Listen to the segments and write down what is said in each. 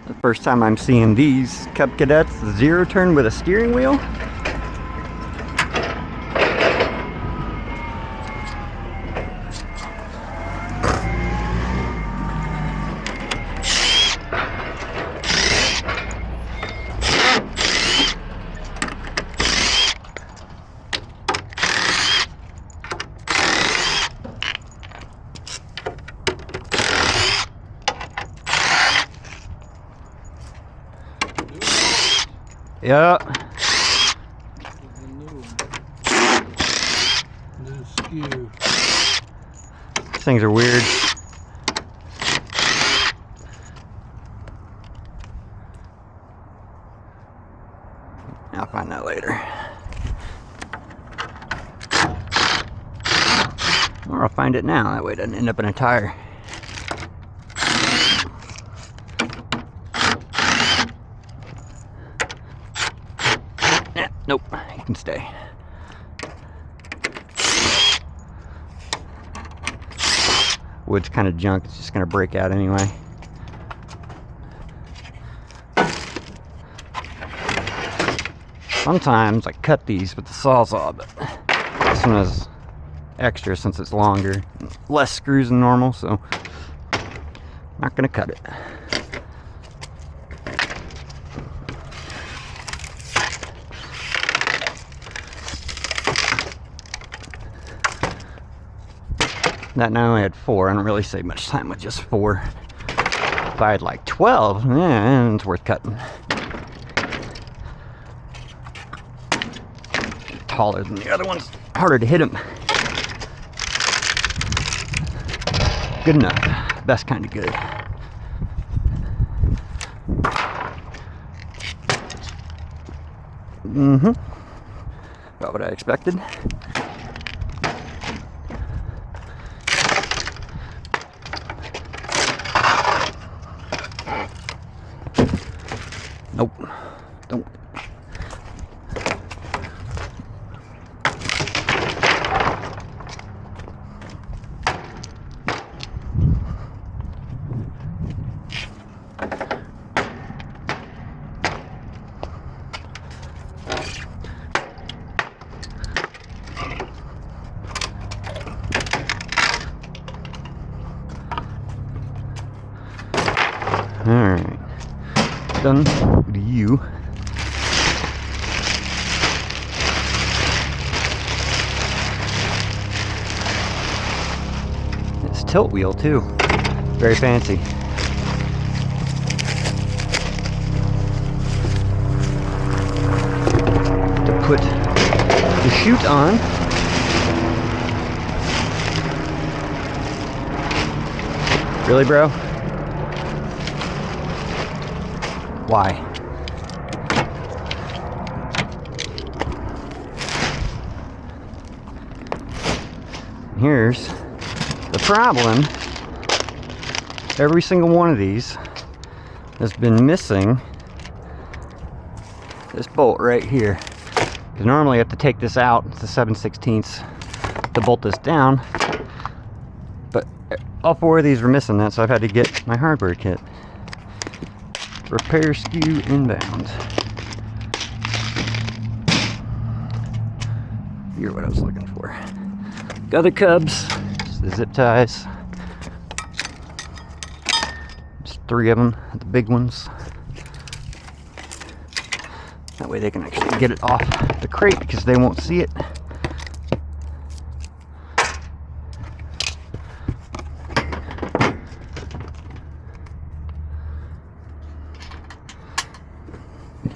The first time I'm seeing these Cub Cadets zero turn with a steering wheel. Yeah. New skew. These things are weird. I'll find that later. Or I'll find it now. That way it doesn't end up in a tire. Nope, you can stay. Wood's kind of junk, it's just gonna break out anyway. Sometimes I cut these with the Sawzall, but this one is extra since it's longer. Less screws than normal, so I'm not gonna cut it. That I only had 4. I don't really save much time with just 4. If I had like 12, yeah, it's worth cutting. Taller than the other ones, harder to hit them. Good enough, best kind of good. About what I expected. Nope. Don't. All right. Done with you. It's tilt wheel too. Very fancy. To put the chute on. Really, bro? Why? Here's the problem. Every single one of these has been missing this bolt right here. Because normally I have to take this out, it's a 7/16 to bolt this down. But all 4 of these were missing that, so I've had to get my hardware kit. Repair skew inbound. You're what I was looking for. Got the Cubs, just the zip ties. Just 3 of them, the big ones. That way they can actually get it off the crate because they won't see it.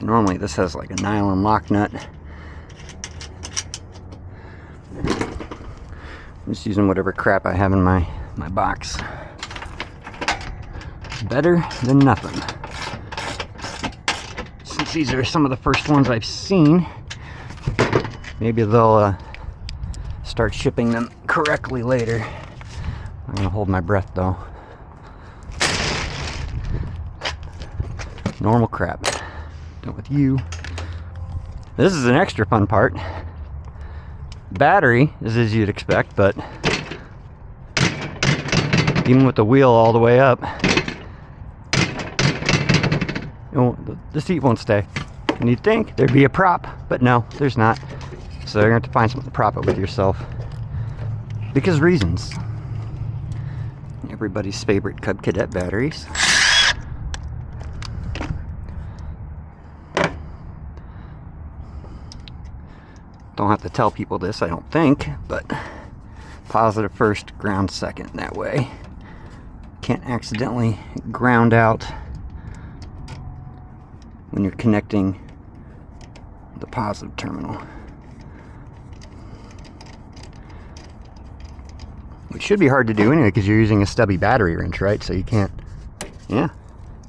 Normally this has like a nylon lock nut. I'm just using whatever crap I have in my box. Better than nothing. Since these are some of the first ones I've seen, maybe they'll start shipping them correctly later. I'm gonna hold my breath though. Normal crap. Done with you. This is an extra fun part. Battery is as you'd expect, but even with the wheel all the way up, The seat won't stay. And you'd think there'd be a prop, but no, there's not. So you're going to have to find something to prop it with yourself. Because reasons. Everybody's favorite Cub Cadet batteries. Don't have to tell people this, I don't think, but positive first, ground second. That way can't accidentally ground out when you're connecting the positive terminal. Which should be hard to do anyway, because you're using a stubby battery wrench, right? So you can't... Yeah?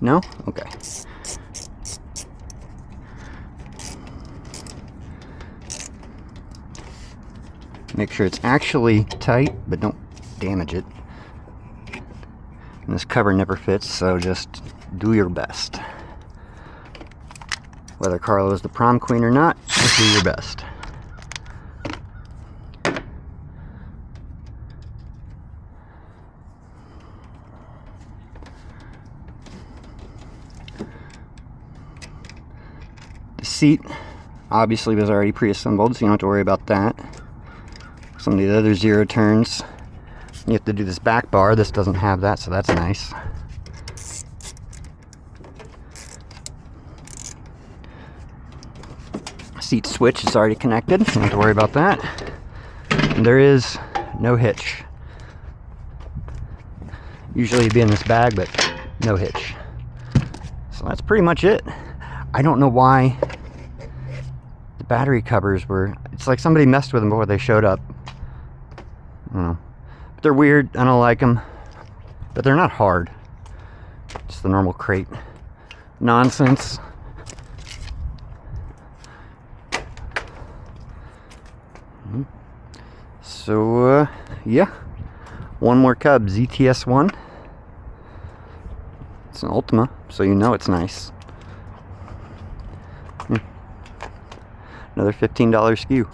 No? Okay. Make sure it's actually tight, but don't damage it. And this cover never fits, so just do your best. Whether Carlo is the prom queen or not, just do your best. The seat obviously was already pre-assembled, so you don't have to worry about that. Some of the other zero turns, you have to do this back bar. This doesn't have that, so that's nice. Seat switch is already connected, you don't have to worry about that. And there is no hitch. Usually it'd be in this bag, but no hitch. So that's pretty much it. I don't know why the battery covers were... It's like somebody messed with them before they showed up. I don't know. But they're weird. I don't like them. But they're not hard. Just the normal crate nonsense. So, yeah. One more Cub ZTS1. It's an Ultima, so you know it's nice. Another $15 SKU.